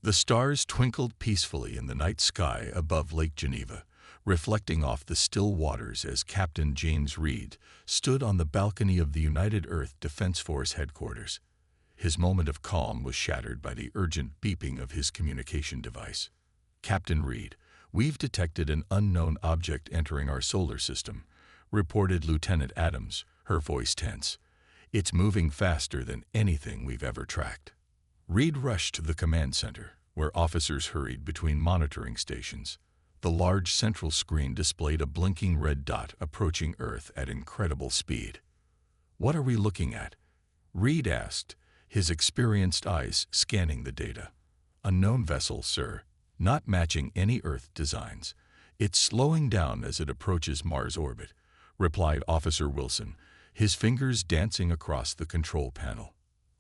The stars twinkled peacefully in the night sky above Lake Geneva, reflecting off the still waters as Captain James Reed stood on the balcony of the United Earth Defense Force headquarters. His moment of calm was shattered by the urgent beeping of his communication device. "Captain Reed, we've detected an unknown object entering our solar system," reported Lieutenant Adams, her voice tense. "It's moving faster than anything we've ever tracked." Reed rushed to the command center, where officers hurried between monitoring stations. The large central screen displayed a blinking red dot approaching Earth at incredible speed. "What are we looking at?" Reed asked, his experienced eyes scanning the data. "Unknown vessel, sir, not matching any Earth designs. It's slowing down as it approaches Mars orbit," replied Officer Wilson, his fingers dancing across the control panel.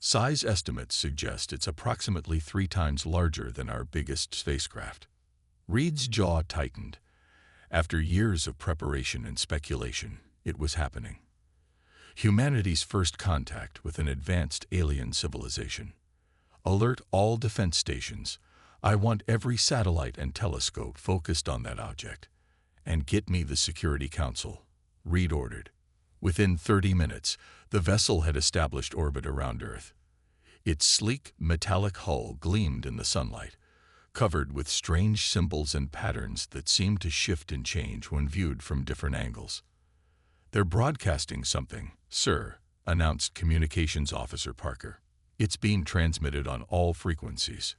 "Size estimates suggest it's approximately 3 times larger than our biggest spacecraft." Reed's jaw tightened. After years of preparation and speculation, it was happening. Humanity's first contact with an advanced alien civilization. "Alert all defense stations. I want every satellite and telescope focused on that object. And get me the Security Council," Reed ordered. Within 30 minutes, the vessel had established orbit around Earth. Its sleek, metallic hull gleamed in the sunlight, covered with strange symbols and patterns that seemed to shift and change when viewed from different angles. "They're broadcasting something, sir," announced Communications Officer Parker. "It's being transmitted on all frequencies."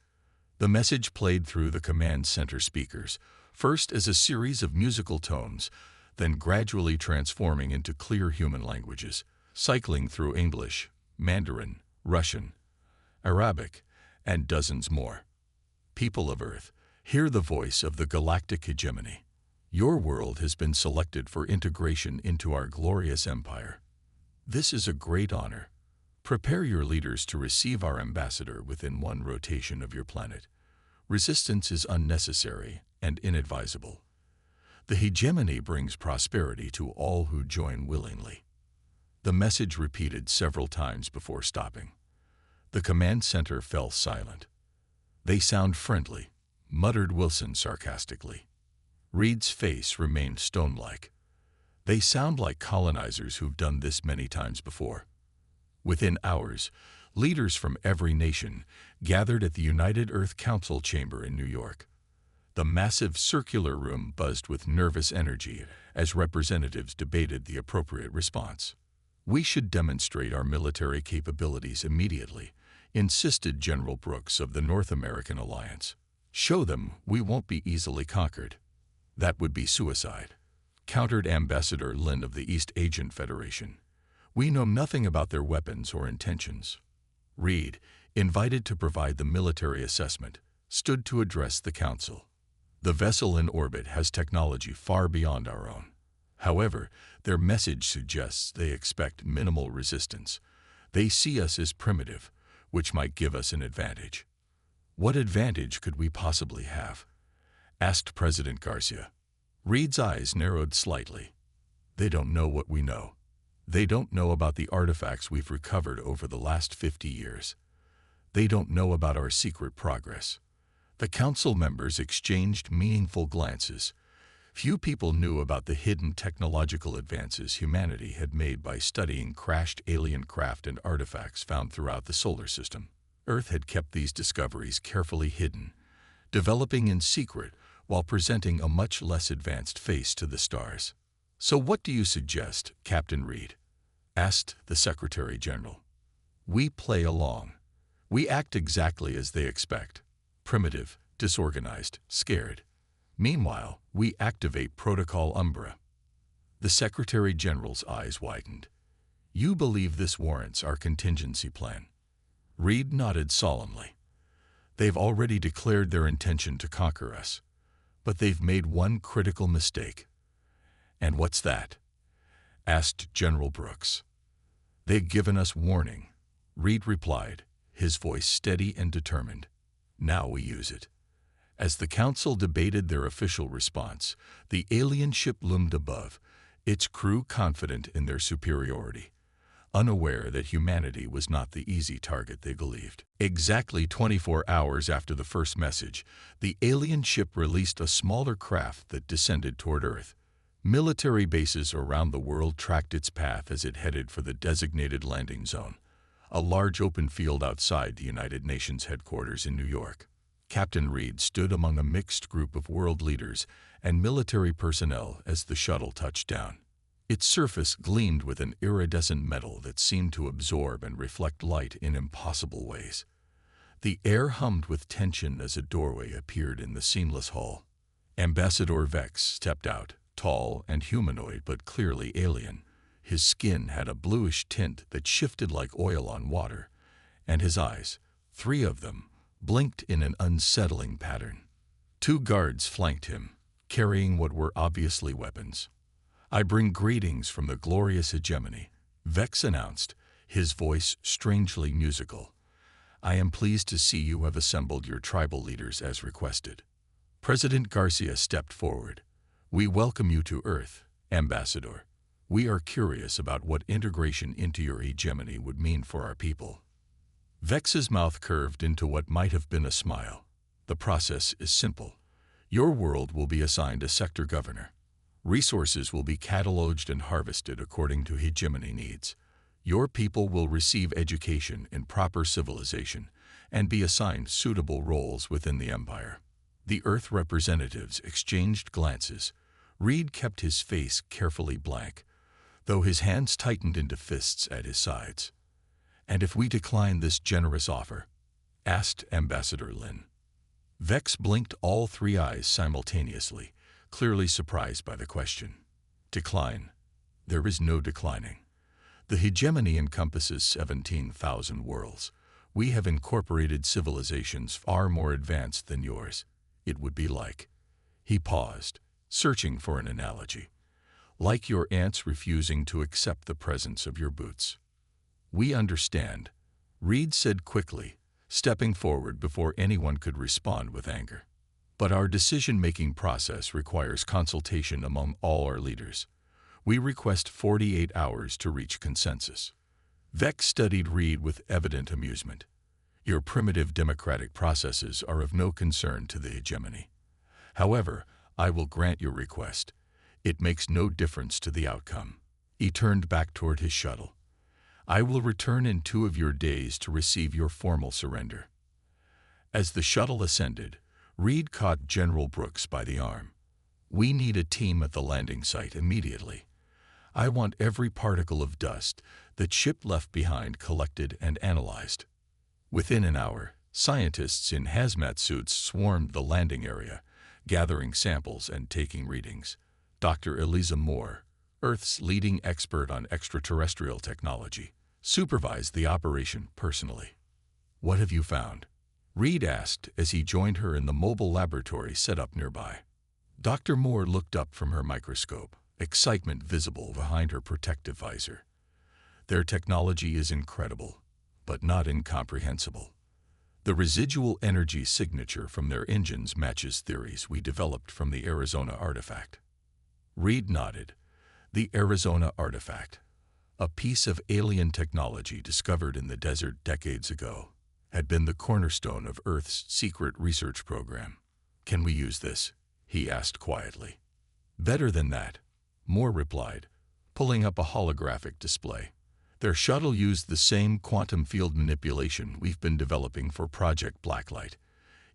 The message played through the command center speakers, first as a series of musical tones, then gradually transforming into clear human languages, cycling through English, Mandarin, Russian, Arabic, and dozens more. "People of Earth, hear the voice of the galactic hegemony. Your world has been selected for integration into our glorious empire. This is a great honor. Prepare your leaders to receive our ambassador within 1 rotation of your planet. Resistance is unnecessary and inadvisable. The hegemony brings prosperity to all who join willingly." The message repeated several times before stopping. The command center fell silent. "They sound friendly," muttered Wilson sarcastically. Reed's face remained stone-like. "They sound like colonizers who've done this many times before." Within hours, leaders from every nation gathered at the United Earth Council chamber in New York. The massive circular room buzzed with nervous energy as representatives debated the appropriate response. "We should demonstrate our military capabilities immediately," insisted General Brooks of the North American Alliance. "Show them we won't be easily conquered." "That would be suicide," countered Ambassador Lin of the East Agent Federation. "We know nothing about their weapons or intentions." Reed, invited to provide the military assessment, stood to address the council. "The vessel in orbit has technology far beyond our own. However, their message suggests they expect minimal resistance. They see us as primitive, which might give us an advantage." "What advantage could we possibly have?" asked President Garcia. Reed's eyes narrowed slightly. "They don't know what we know. They don't know about the artifacts we've recovered over the last 50 years. They don't know about our secret progress." The council members exchanged meaningful glances. Few people knew about the hidden technological advances humanity had made by studying crashed alien craft and artifacts found throughout the solar system. Earth had kept these discoveries carefully hidden, developing in secret while presenting a much less advanced face to the stars. "So what do you suggest, Captain Reed?" asked the Secretary General. "We play along. We act exactly as they expect. Primitive, disorganized, scared. Meanwhile, we activate Protocol Umbra." The Secretary General's eyes widened. "You believe this warrants our contingency plan?" Reed nodded solemnly. "They've already declared their intention to conquer us. But they've made one critical mistake." "And what's that?" asked General Brooks. "They've given us warning," Reed replied, his voice steady and determined. "Now we use it." As the council debated their official response, the alien ship loomed above, its crew confident in their superiority. unaware that humanity was not the easy target they believed. Exactly 24 hours after the first message, the alien ship released a smaller craft that descended toward Earth. Military bases around the world tracked its path as it headed for the designated landing zone, a large open field outside the United Nations headquarters in New York. Captain Reed stood among a mixed group of world leaders and military personnel as the shuttle touched down. Its surface gleamed with an iridescent metal that seemed to absorb and reflect light in impossible ways. The air hummed with tension as a doorway appeared in the seamless hull. Ambassador Vex stepped out, tall and humanoid but clearly alien. His skin had a bluish tint that shifted like oil on water, and his eyes, 3 of them, blinked in an unsettling pattern. 2 guards flanked him, carrying what were obviously weapons. "I bring greetings from the glorious hegemony," Vex announced, his voice strangely musical. "I am pleased to see you have assembled your tribal leaders as requested." President Garcia stepped forward. "We welcome you to Earth, Ambassador. We are curious about what integration into your hegemony would mean for our people." Vex's mouth curved into what might have been a smile. "The process is simple. Your world will be assigned a sector governor. Resources will be cataloged and harvested according to hegemony needs. Your people will receive education in proper civilization and be assigned suitable roles within the empire." The Earth representatives exchanged glances. Reed kept his face carefully blank, though his hands tightened into fists at his sides. "And if we decline this generous offer?" asked Ambassador Lin. Vex blinked all 3 eyes simultaneously, clearly surprised by the question. "Decline? There is no declining. The hegemony encompasses 17,000 worlds. We have incorporated civilizations far more advanced than yours. It would be like..." He paused, searching for an analogy. "Like your ants refusing to accept the presence of your boots." "We understand," Reed said quickly, stepping forward before anyone could respond with anger. "But our decision-making process requires consultation among all our leaders. We request 48 hours to reach consensus." Vex studied Reed with evident amusement. "Your primitive democratic processes are of no concern to the hegemony. However, I will grant your request. It makes no difference to the outcome." He turned back toward his shuttle. "I will return in 2 of your days to receive your formal surrender." As the shuttle ascended, Reed caught General Brooks by the arm. "We need a team at the landing site immediately. I want every particle of dust that ship left behind collected and analyzed." Within an hour, scientists in hazmat suits swarmed the landing area, gathering samples and taking readings. Dr. Eliza Moore, Earth's leading expert on extraterrestrial technology, supervised the operation personally. "What have you found?" Reed asked as he joined her in the mobile laboratory set up nearby. Dr. Moore looked up from her microscope, excitement visible behind her protective visor. "Their technology is incredible, but not incomprehensible. The residual energy signature from their engines matches theories we developed from the Arizona artifact." Reed nodded. The Arizona artifact, a piece of alien technology discovered in the desert decades ago, had been the cornerstone of Earth's secret research program. "Can we use this?" he asked quietly. "Better than that," Moore replied, pulling up a holographic display. "Their shuttle used the same quantum field manipulation we've been developing for Project Blacklight.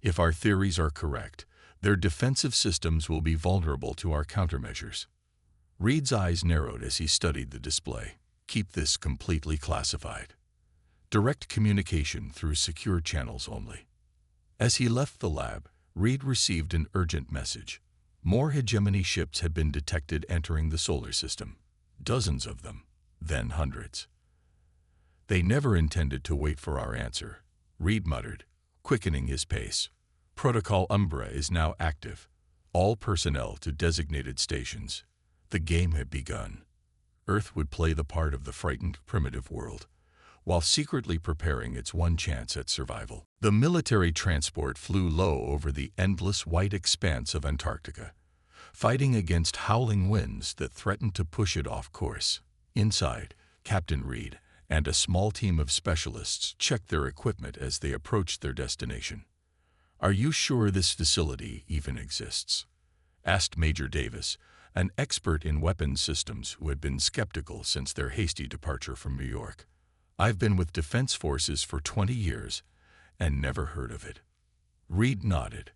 If our theories are correct, their defensive systems will be vulnerable to our countermeasures." Reed's eyes narrowed as he studied the display. "Keep this completely classified. Direct communication through secure channels only." As he left the lab, Reed received an urgent message. More hegemony ships had been detected entering the solar system. Dozens of them, then hundreds. "They never intended to wait for our answer," Reed muttered, quickening his pace. "Protocol Umbra is now active. All personnel to designated stations." The game had begun. Earth would play the part of the frightened primitive world, while secretly preparing its one chance at survival. The military transport flew low over the endless white expanse of Antarctica, fighting against howling winds that threatened to push it off course. Inside, Captain Reed, and a small team of specialists checked their equipment as they approached their destination. "Are you sure this facility even exists?" asked Major Davis, an expert in weapons systems who had been skeptical since their hasty departure from New York. "I've been with Defense Forces for 20 years and never heard of it." Reed nodded.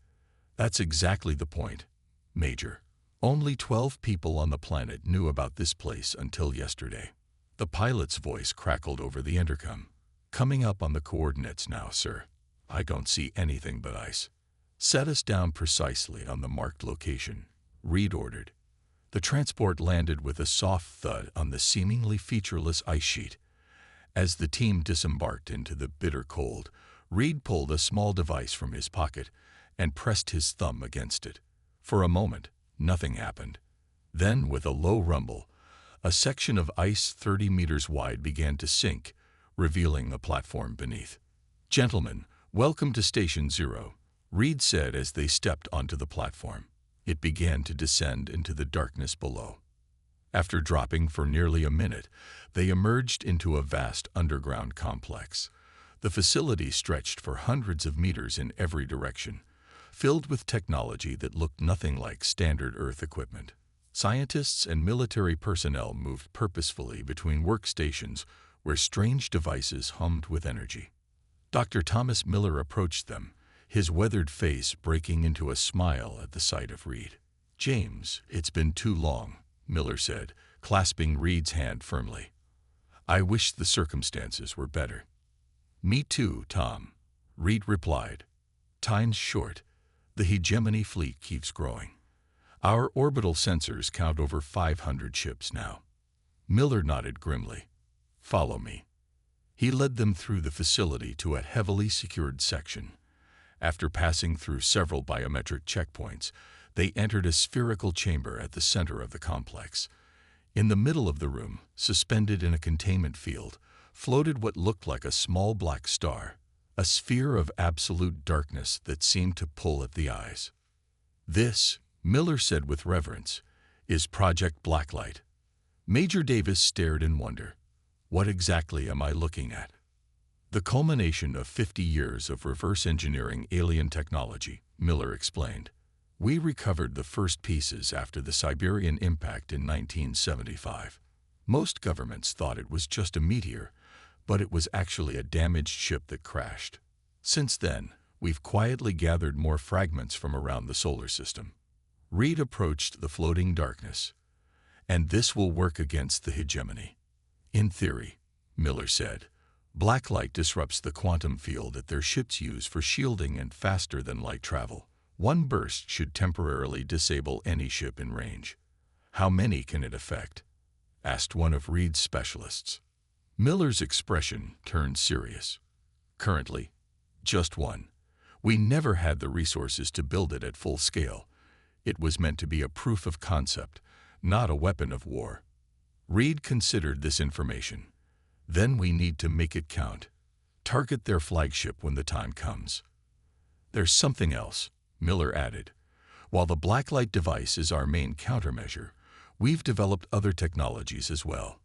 "That's exactly the point, Major. Only 12 people on the planet knew about this place until yesterday." The pilot's voice crackled over the intercom. "Coming up on the coordinates now, sir. I don't see anything but ice." "Set us down precisely on the marked location," Reed ordered. The transport landed with a soft thud on the seemingly featureless ice sheet. As the team disembarked into the bitter cold, Reed pulled a small device from his pocket and pressed his thumb against it. For a moment, nothing happened. Then, with a low rumble, a section of ice 30 meters wide began to sink, revealing the platform beneath. "Gentlemen, welcome to Station Zero," Reed said as they stepped onto the platform. It began to descend into the darkness below. After dropping for nearly a minute, they emerged into a vast underground complex. The facility stretched for hundreds of meters in every direction, filled with technology that looked nothing like standard Earth equipment. Scientists and military personnel moved purposefully between workstations where strange devices hummed with energy. Dr. Thomas Miller approached them, his weathered face breaking into a smile at the sight of Reed. "James, it's been too long," Miller said, clasping Reed's hand firmly. "I wish the circumstances were better." "Me too, Tom," Reed replied. "Time's short. The hegemony fleet keeps growing. Our orbital sensors count over 500 ships now." Miller nodded grimly. "Follow me." He led them through the facility to a heavily secured section. After passing through several biometric checkpoints, they entered a spherical chamber at the center of the complex. In the middle of the room, suspended in a containment field, floated what looked like a small black star, a sphere of absolute darkness that seemed to pull at the eyes. "This," Miller said with reverence, "is Project Blacklight." Major Davis stared in wonder. "What exactly am I looking at?" "The culmination of 50 years of reverse engineering alien technology," Miller explained. "We recovered the first pieces after the Siberian impact in 1975. Most governments thought it was just a meteor, but it was actually a damaged ship that crashed. Since then, we've quietly gathered more fragments from around the solar system." Reed approached the floating darkness. "And this will work against the hegemony." "In theory," Miller said. "Blacklight disrupts the quantum field that their ships use for shielding and faster-than-light travel. One burst should temporarily disable any ship in range." "How many can it affect?" asked one of Reed's specialists. Miller's expression turned serious. "Currently, just one. We never had the resources to build it at full scale. It was meant to be a proof of concept, not a weapon of war." Reed considered this information. "Then we need to make it count. Target their flagship when the time comes." "There's something else," Miller added. "While the Blacklight device is our main countermeasure, we've developed other technologies as well."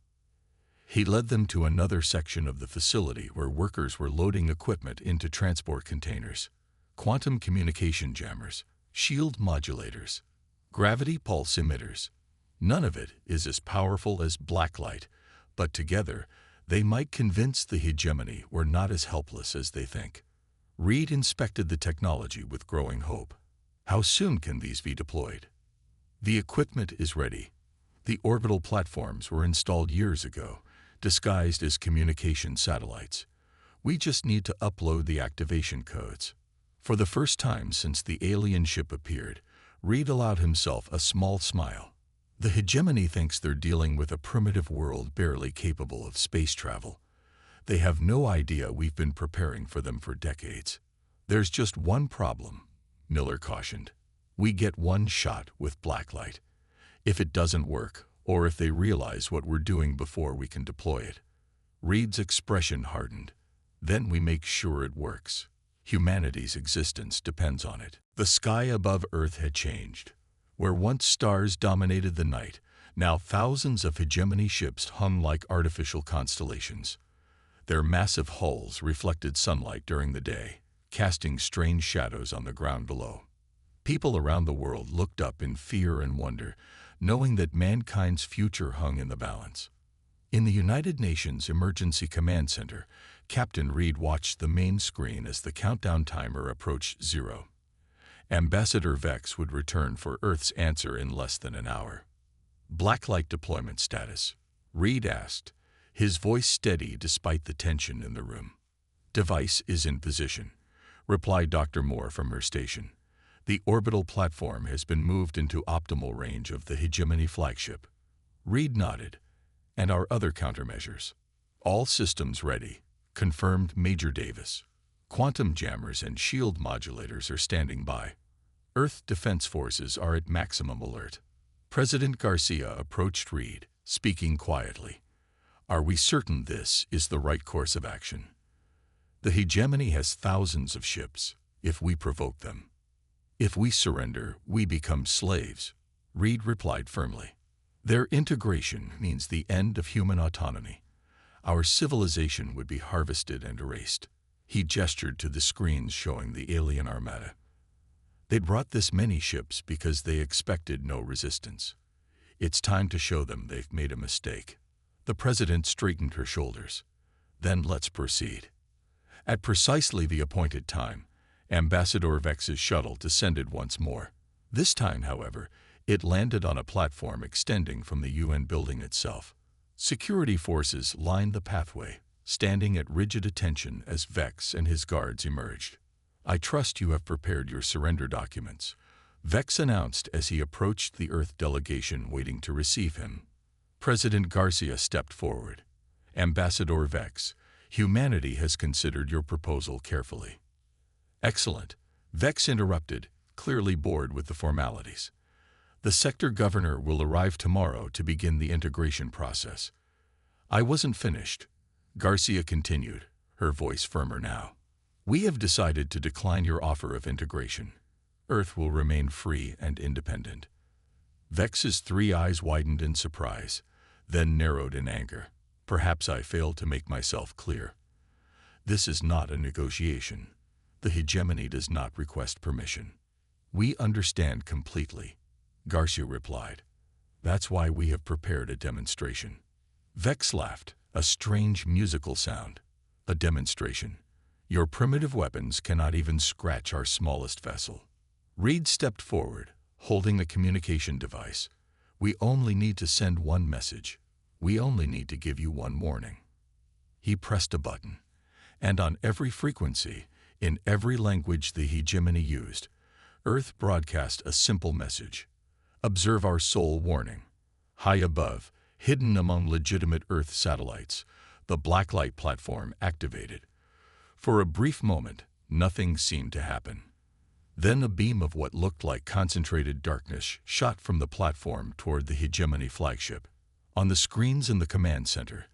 He led them to another section of the facility where workers were loading equipment into transport containers. Quantum communication jammers, shield modulators, gravity pulse emitters. None of it is as powerful as Blacklight, but together they might convince the hegemony we're not as helpless as they think. Reed inspected the technology with growing hope. "How soon can these be deployed?" "The equipment is ready. The orbital platforms were installed years ago, disguised as communication satellites. We just need to upload the activation codes." For the first time since the alien ship appeared, Reed allowed himself a small smile. "The hegemony thinks they're dealing with a primitive world barely capable of space travel. They have no idea we've been preparing for them for decades." "There's just one problem," Miller cautioned. "We get one shot with Blacklight. If it doesn't work, or if they realize what we're doing before we can deploy it." Reed's expression hardened. "Then we make sure it works. Humanity's existence depends on it." The sky above Earth had changed. Where once stars dominated the night, now thousands of hegemony ships hung like artificial constellations. Their massive hulls reflected sunlight during the day, casting strange shadows on the ground below. People around the world looked up in fear and wonder, knowing that mankind's future hung in the balance. In the United Nations Emergency Command Center, Captain Reed watched the main screen as the countdown timer approached 0. Ambassador Vex would return for Earth's answer in less than an hour. Blacklight deployment status, Reed asked, his voice steady despite the tension in the room. Device is in position, replied Dr. Moore from her station. The orbital platform has been moved into optimal range of the Hegemony flagship. Reed nodded. And our other countermeasures. All systems ready, confirmed Major Davis. Quantum jammers and shield modulators are standing by. Earth Defense Forces are at maximum alert. President Garcia approached Reed, speaking quietly. Are we certain this is the right course of action? The Hegemony has thousands of ships, if we provoke them. If we surrender, we become slaves, Reed replied firmly. Their integration means the end of human autonomy. Our civilization would be harvested and erased. He gestured to the screens showing the alien armada. They'd brought this many ships because they expected no resistance. It's time to show them they've made a mistake. The president straightened her shoulders. Then let's proceed. At precisely the appointed time, Ambassador Vex's shuttle descended once more. This time, however, it landed on a platform extending from the UN building itself. Security forces lined the pathway, standing at rigid attention as Vex and his guards emerged. I trust you have prepared your surrender documents, Vex announced as he approached the Earth delegation waiting to receive him. President Garcia stepped forward. Ambassador Vex, humanity has considered your proposal carefully. Excellent, Vex interrupted, clearly bored with the formalities. The sector governor will arrive tomorrow to begin the integration process. I wasn't finished, Garcia continued, her voice firmer now. We have decided to decline your offer of integration. Earth will remain free and independent. Vex's three eyes widened in surprise, then narrowed in anger. Perhaps I failed to make myself clear. This is not a negotiation. The Hegemony does not request permission. We understand completely, Garcia replied. That's why we have prepared a demonstration. Vex laughed, a strange musical sound. A demonstration. Your primitive weapons cannot even scratch our smallest vessel. Reed stepped forward, holding a communication device. We only need to send one message. We only need to give you one warning. He pressed a button, and on every frequency, in every language the Hegemony used, Earth broadcast a simple message. Observe our sole warning. High above, hidden among legitimate Earth satellites, the blacklight platform activated. For a brief moment, nothing seemed to happen. Then a beam of what looked like concentrated darkness shot from the platform toward the Hegemony flagship. On the screens in the command center,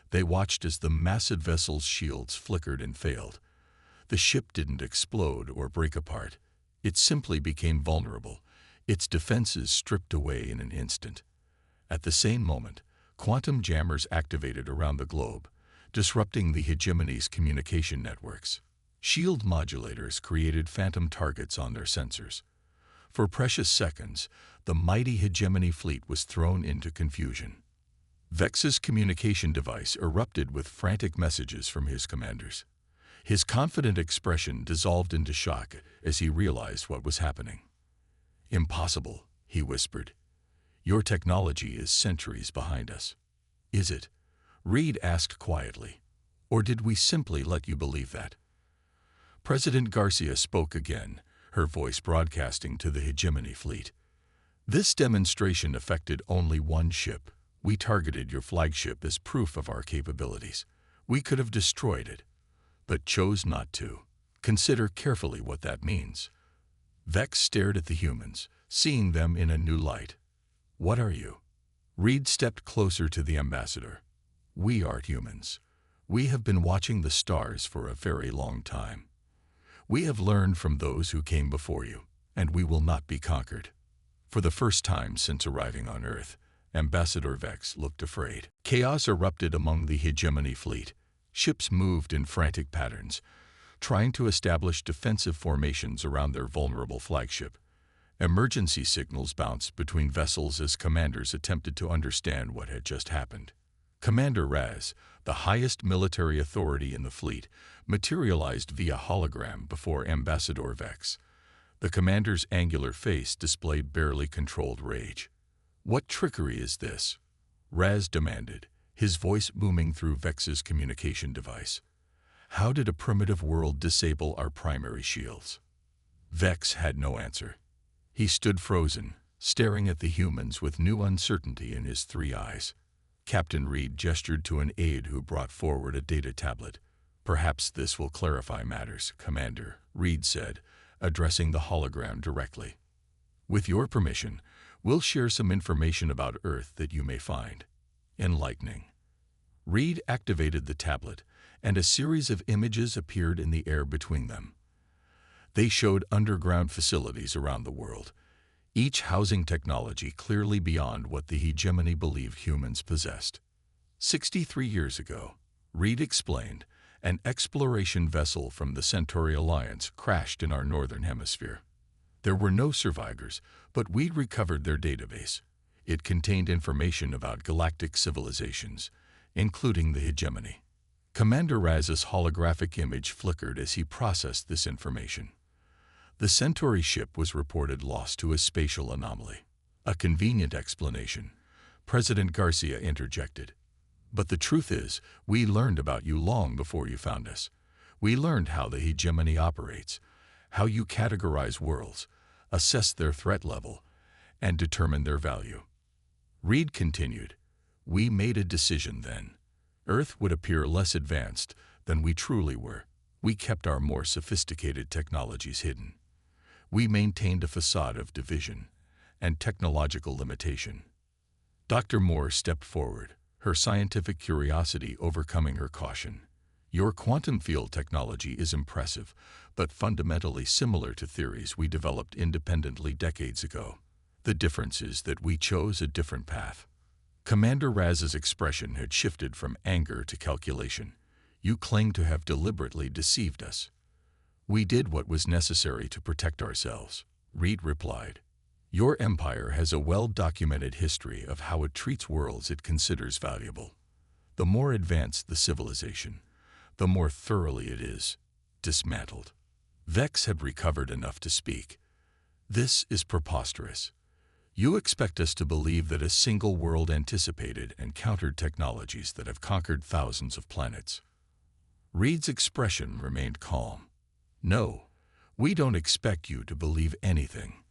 they watched as the massive vessel's shields flickered and failed. The ship didn't explode or break apart. It simply became vulnerable, its defenses stripped away in an instant. At the same moment, quantum jammers activated around the globe, disrupting the Hegemony's communication networks. Shield modulators created phantom targets on their sensors. For precious seconds, the mighty Hegemony fleet was thrown into confusion. Vex's communication device erupted with frantic messages from his commanders. His confident expression dissolved into shock as he realized what was happening. Impossible, he whispered. Your technology is centuries behind us. Is it? Reed asked quietly. Or did we simply let you believe that? President Garcia spoke again, her voice broadcasting to the Hegemony fleet. This demonstration affected only one ship. We targeted your flagship as proof of our capabilities. We could have destroyed it, but chose not to. Consider carefully what that means. Vex stared at the humans, seeing them in a new light. What are you? Reed stepped closer to the ambassador. We are humans. We have been watching the stars for a very long time. We have learned from those who came before you, and we will not be conquered. For the first time since arriving on Earth, Ambassador Vex looked afraid. Chaos erupted among the Hegemony fleet. Ships moved in frantic patterns, trying to establish defensive formations around their vulnerable flagship. Emergency signals bounced between vessels as commanders attempted to understand what had just happened. Commander Raz, the highest military authority in the fleet, materialized via hologram before Ambassador Vex. The commander's angular face displayed barely controlled rage. "What trickery is this?" Raz demanded, his voice booming through Vex's communication device. "How did a primitive world disable our primary shields?" Vex had no answer. He stood frozen, staring at the humans with new uncertainty in his three eyes. Captain Reed gestured to an aide who brought forward a data tablet. "Perhaps this will clarify matters, Commander," Reed said, addressing the hologram directly. "With your permission, we'll share some information about Earth that you may find enlightening." Reed activated the tablet, and a series of images appeared in the air between them. They showed underground facilities around the world, each housing technology clearly beyond what the hegemony believed humans possessed. 63 years ago, Reed explained, an exploration vessel from the Centauri Alliance crashed in our northern hemisphere. There were no survivors, but we'd recovered their database. It contained information about galactic civilizations, including the hegemony. Commander Raz's holographic image flickered as he processed this information. The Centauri ship was reported lost to a spatial anomaly. A convenient explanation. President Garcia interjected. "But the truth is, we learned about you long before you found us. We learned how the hegemony operates, how you categorize worlds, assess their threat level, and determine their value." Reed continued, "We made a decision then. Earth would appear less advanced than we truly were. We kept our more sophisticated technologies hidden. We maintained a facade of division and technological limitation." Dr. Moore stepped forward, her scientific curiosity overcoming her caution. "Your quantum field technology is impressive, but fundamentally similar to theories we developed independently decades ago. The difference is that we chose a different path." Commander Raz's expression had shifted from anger to calculation. "You claim to have deliberately deceived us." "We did what was necessary to protect ourselves," Reed replied. "Your empire has a well-documented history of how it treats worlds it considers valuable. The more advanced the civilization, the more thoroughly it is dismantled." Vex had recovered enough to speak. "This is preposterous. You expect us to believe that a single world anticipated and countered technologies that have conquered thousands of planets." Reed's expression remained calm. "No, we don't expect you to believe anything.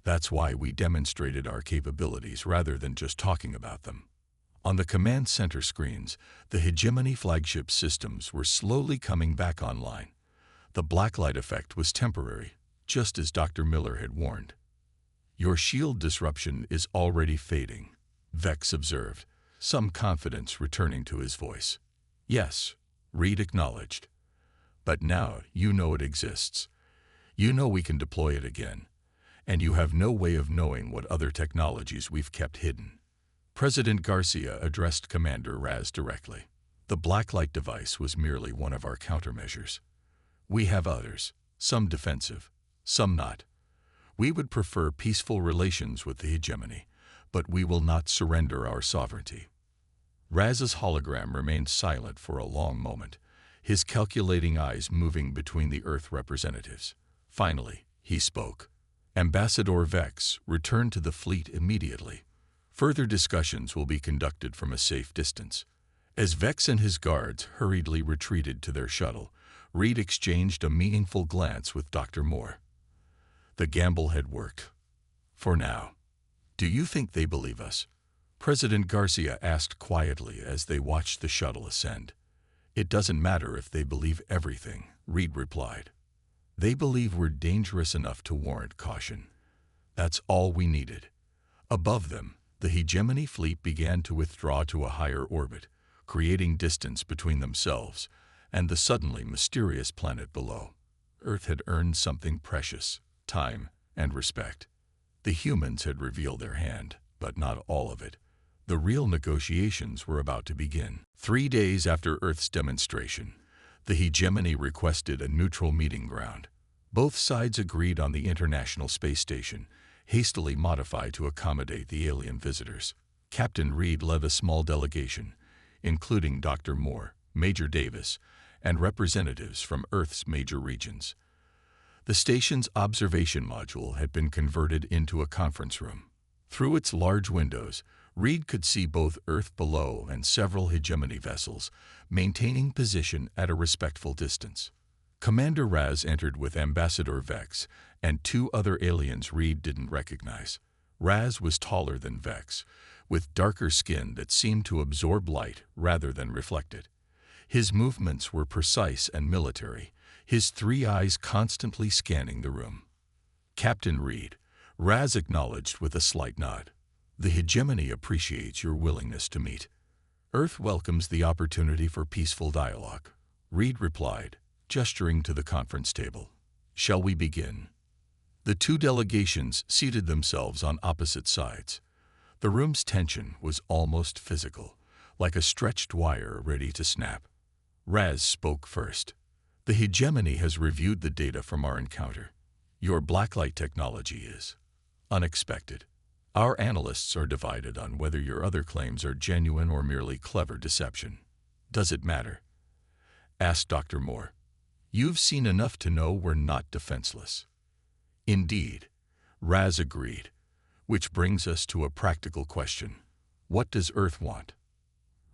That's why we demonstrated our capabilities rather than just talking about them." On the command center screens, the hegemony flagship systems were slowly coming back online. The blacklight effect was temporary, just as Dr. Miller had warned. "Your shield disruption is already fading," Vex observed, some confidence returning to his voice. "Yes," Reed acknowledged. "But now you know it exists. You know we can deploy it again, and you have no way of knowing what other technologies we've kept hidden." President Garcia addressed Commander Raz directly. "The blacklight device was merely one of our countermeasures. We have others, some defensive, some not. We would prefer peaceful relations with the hegemony, but we will not surrender our sovereignty." Raz's hologram remained silent for a long moment, his calculating eyes moving between the Earth representatives. Finally, he spoke. "Ambassador Vex, return to the fleet immediately. Further discussions will be conducted from a safe distance." As Vex and his guards hurriedly retreated to their shuttle, Reed exchanged a meaningful glance with Dr. Moore. The gamble had worked. For now. "Do you think they believe us?" President Garcia asked quietly as they watched the shuttle ascend. "It doesn't matter if they believe everything," Reed replied. "They believe we're dangerous enough to warrant caution. That's all we needed." Above them, the hegemony fleet began to withdraw to a higher orbit, creating distance between themselves and the suddenly mysterious planet below. Earth had earned something precious: time and respect. The humans had revealed their hand, but not all of it. The real negotiations were about to begin. 3 days after Earth's demonstration, the hegemony requested a neutral meeting ground. Both sides agreed on the International Space Station, hastily modified to accommodate the alien visitors. Captain Reed led a small delegation, including Dr. Moore, Major Davis, and representatives from Earth's major regions. The station's observation module had been converted into a conference room. Through its large windows, Reed could see both Earth below and several hegemony vessels, maintaining position at a respectful distance. Commander Raz entered with Ambassador Vex and 2 other aliens Reed didn't recognize. Raz was taller than Vex, with darker skin that seemed to absorb light rather than reflect it. His movements were precise and military, his 3 eyes constantly scanning the room. "Captain Reed," Raz acknowledged with a slight nod. "The hegemony appreciates your willingness to meet. Earth welcomes the opportunity for peaceful dialogue," Reed replied, gesturing to the conference table. "Shall we begin?" The 2 delegations seated themselves on opposite sides. The room's tension was almost physical, like a stretched wire ready to snap. Raz spoke first. "The hegemony has reviewed the data from our encounter. Your blacklight technology is unexpected. Our analysts are divided on whether your other claims are genuine or merely clever deception." "Does it matter?" asked Dr. Moore. "You've seen enough to know we're not defenseless." "Indeed," Raz agreed, which brings us to a practical question. What does Earth want?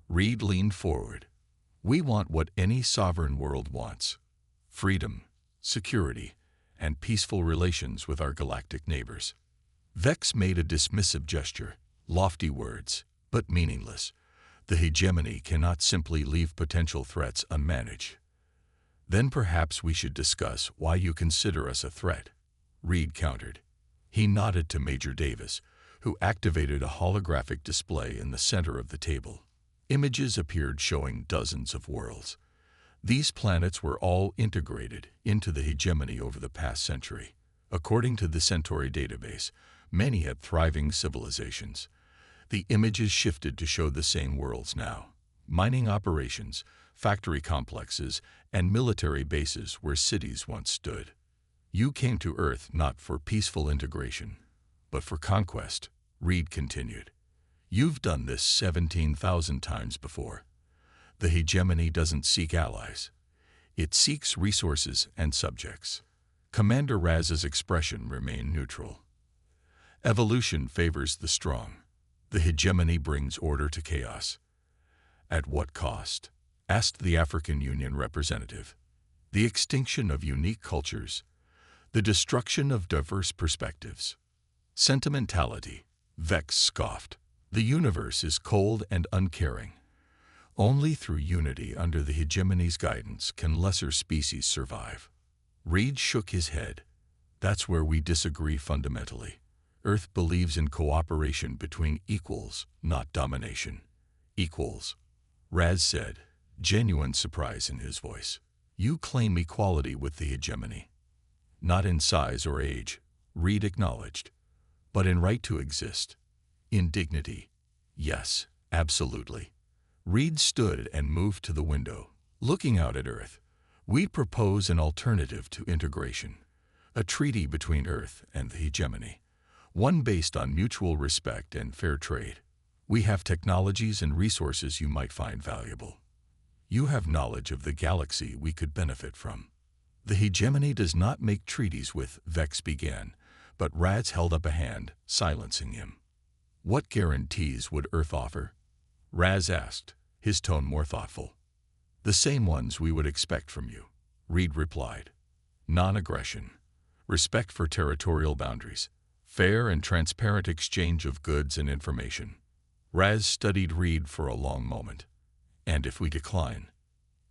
Reed leaned forward. "We want what any sovereign world wants: freedom, security, and peaceful relations with our galactic neighbors." Vex made a dismissive gesture. "Lofty words, but meaningless. The hegemony cannot simply leave potential threats unmanaged." "Then perhaps we should discuss why you consider us a threat," Reed countered. He nodded to Major Davis, who activated a holographic display in the center of the table. Images appeared showing dozens of worlds. These planets were all integrated into the hegemony over the past century. According to the Centauri database, many had thriving civilizations. The images shifted to show the same worlds now: mining operations, factory complexes, and military bases where cities once stood. "You came to Earth not for peaceful integration, but for conquest," Reed continued. "You've done this 17,000 times before. The hegemony doesn't seek allies. It seeks resources and subjects." Commander Raz's expression remained neutral. "Evolution favors the strong. The hegemony brings order to chaos." "At what cost?" asked the African Union representative. "The extinction of unique cultures, the destruction of diverse perspectives." "Sentimentality," Vex scoffed. "The universe is cold and uncaring. Only through unity under the hegemony's guidance can lesser species survive." Reed shook his head. "That's where we disagree fundamentally. Earth believes in cooperation between equals, not domination." "Equals," Raz said, genuine surprise in his voice. "You claim equality with the hegemony." "Not in size or age," Reed acknowledged, "but in right to exist. In dignity. Yes, absolutely." Reed stood and moved to the window, looking out at Earth. "We propose an alternative to integration, a treaty between Earth and the hegemony, one based on mutual respect and fair trade. We have technologies and resources you might find valuable. You have knowledge of the galaxy we could benefit from." "The hegemony does not make treaties with," Vex began, but Raz held up a hand, silencing him. "What guarantees would Earth offer?" Raz asked, his tone more thoughtful. "The same ones we would expect from you," Reed replied. "Non-aggression, respect for territorial boundaries, fair and transparent exchange of goods and information." Raz studied Reed for a long moment. "And if we decline?"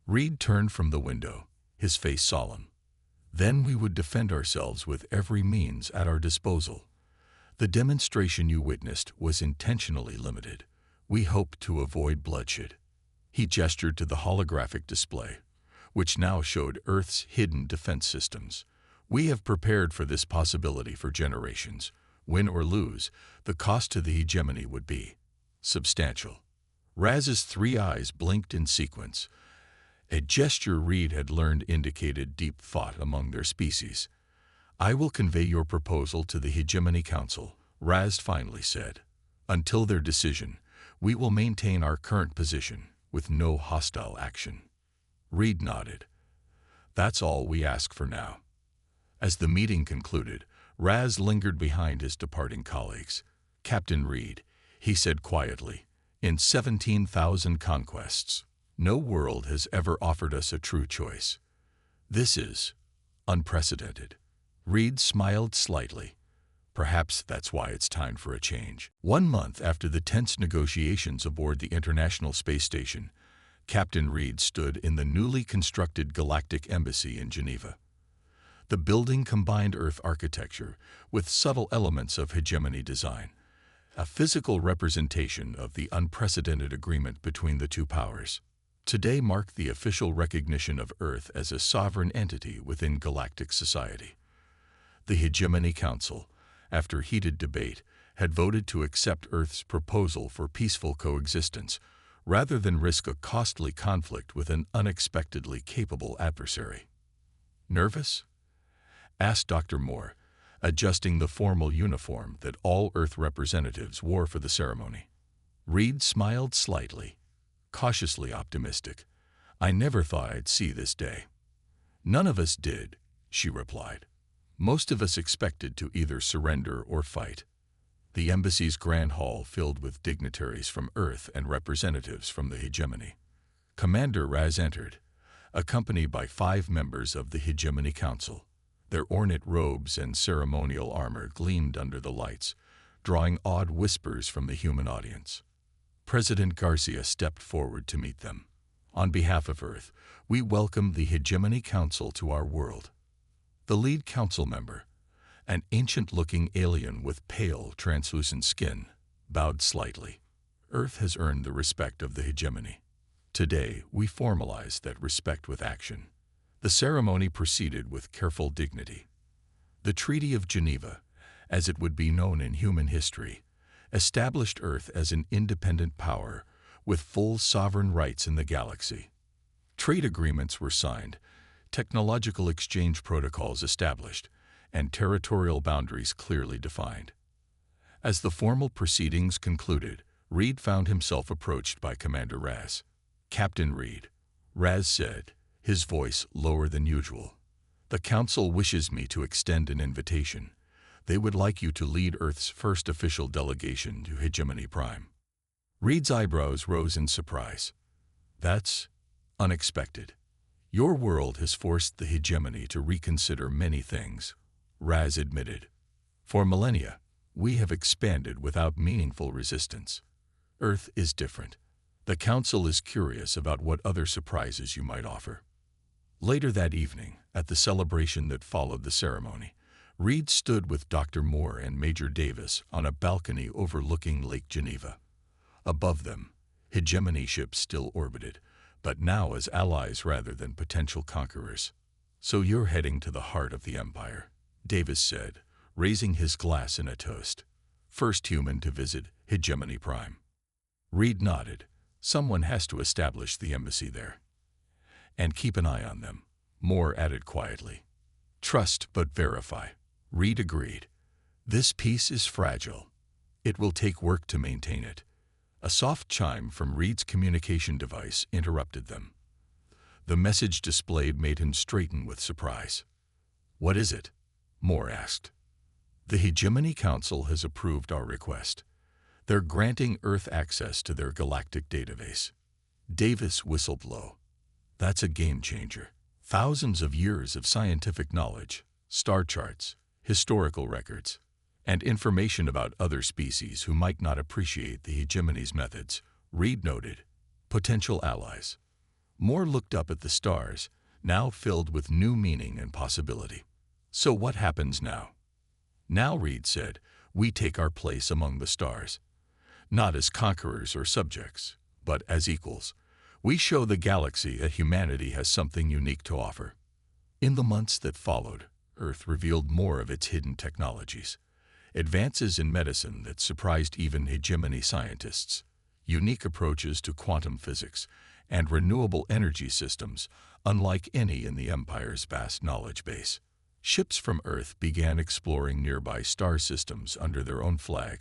Reed turned from the window, his face solemn. "Then we would defend ourselves with every means at our disposal. The demonstration you witnessed was intentionally limited. We hoped to avoid bloodshed." He gestured to the holographic display, which now showed Earth's hidden defense systems. "We have prepared for this possibility for generations. Win or lose, the cost to the hegemony would be substantial. Raz's three eyes blinked in sequence. A gesture Reed had learned indicated deep thought among their species. "I will convey your proposal to the Hegemony Council," Raz finally said. "Until their decision, we will maintain our current position, with no hostile action." Reed nodded. "That's all we ask for now." As the meeting concluded, Raz lingered behind his departing colleagues. "Captain Reed," he said quietly, "in 17,000 conquests, no world has ever offered us a true choice. This is unprecedented." Reed smiled slightly. "Perhaps that's why it's time for a change." 1 month after the tense negotiations aboard the International Space Station, Captain Reed stood in the newly constructed Galactic Embassy in Geneva. The building combined Earth architecture with subtle elements of hegemony design, a physical representation of the unprecedented agreement between the two powers. Today marked the official recognition of Earth as a sovereign entity within galactic society. The Hegemony Council, after heated debate, had voted to accept Earth's proposal for peaceful coexistence, rather than risk a costly conflict with an unexpectedly capable adversary. "Nervous?" asked Dr. Moore, adjusting the formal uniform that all Earth representatives wore for the ceremony. Reed smiled slightly, cautiously optimistic. "I never thought I'd see this day." "None of us did," she replied. "Most of us expected to either surrender or fight." The embassy's grand hall filled with dignitaries from Earth and representatives from the hegemony. Commander Raz entered, accompanied by 5 members of the Hegemony Council. Their ornate robes and ceremonial armor gleamed under the lights, drawing awed whispers from the human audience. President Garcia stepped forward to meet them. "On behalf of Earth, we welcome the Hegemony Council to our world." The lead council member, an ancient-looking alien with pale, translucent skin, bowed slightly. "Earth has earned the respect of the hegemony. Today, we formalize that respect with action." The ceremony proceeded with careful dignity. The Treaty of Geneva, as it would be known in human history, established Earth as an independent power with full sovereign rights in the galaxy. Trade agreements were signed, technological exchange protocols established, and territorial boundaries clearly defined. As the formal proceedings concluded, Reed found himself approached by Commander Raz. "Captain Reed," Raz said, his voice lower than usual, "the Council wishes me to extend an invitation. They would like you to lead Earth's first official delegation to Hegemony Prime." Reed's eyebrows rose in surprise. "That's unexpected. Your world has forced the hegemony to reconsider many things," Raz admitted. "For millennia, we have expanded without meaningful resistance. Earth is different. The Council is curious about what other surprises you might offer." Later that evening, at the celebration that followed the ceremony, Reed stood with Dr. Moore and Major Davis on a balcony overlooking Lake Geneva. Above them, hegemony ships still orbited, but now as allies rather than potential conquerors. "So you're heading to the heart of the Empire," Davis said, raising his glass in a toast. "First human to visit Hegemony Prime." Reed nodded. "Someone has to establish the embassy there. And keep an eye on them," Moore added quietly. "Trust but verify," Reed agreed. "This peace is fragile. It will take work to maintain it." A soft chime from Reed's communication device interrupted them. The message displayed made him straighten with surprise. "What is it?" Moore asked. "The Hegemony Council has approved our request. They're granting Earth access to their galactic database." Davis whistled low. "That's a game changer. Thousands of years of scientific knowledge, star charts, historical records, and information about other species who might not appreciate the hegemony's methods," Reed noted. "Potential allies." Moore looked up at the stars, now filled with new meaning and possibility. "So what happens now?" "Now," Reed said, "we take our place among the stars. Not as conquerors or subjects, but as equals. We show the galaxy that humanity has something unique to offer." In the months that followed, Earth revealed more of its hidden technologies. Advances in medicine that surprised even hegemony scientists. unique approaches to quantum physics, and renewable energy systems, unlike any in the Empire's vast knowledge base. Ships from Earth began exploring nearby star systems under their own flag,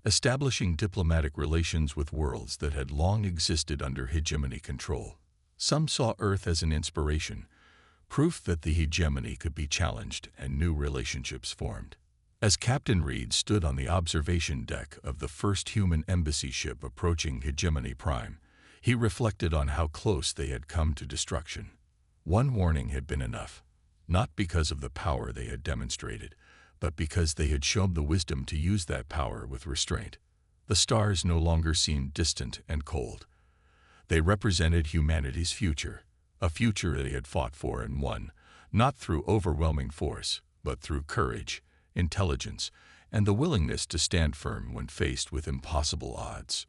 establishing diplomatic relations with worlds that had long existed under hegemony control. Some saw Earth as an inspiration, proof that the hegemony could be challenged and new relationships formed. As Captain Reed stood on the observation deck of the first human embassy ship approaching Hegemony Prime, he reflected on how close they had come to destruction. One warning had been enough, not because of the power they had demonstrated, but because they had shown the wisdom to use that power with restraint. The stars no longer seemed distant and cold. They represented humanity's future, a future they had fought for and won, not through overwhelming force, but through courage, intelligence, and the willingness to stand firm when faced with impossible odds.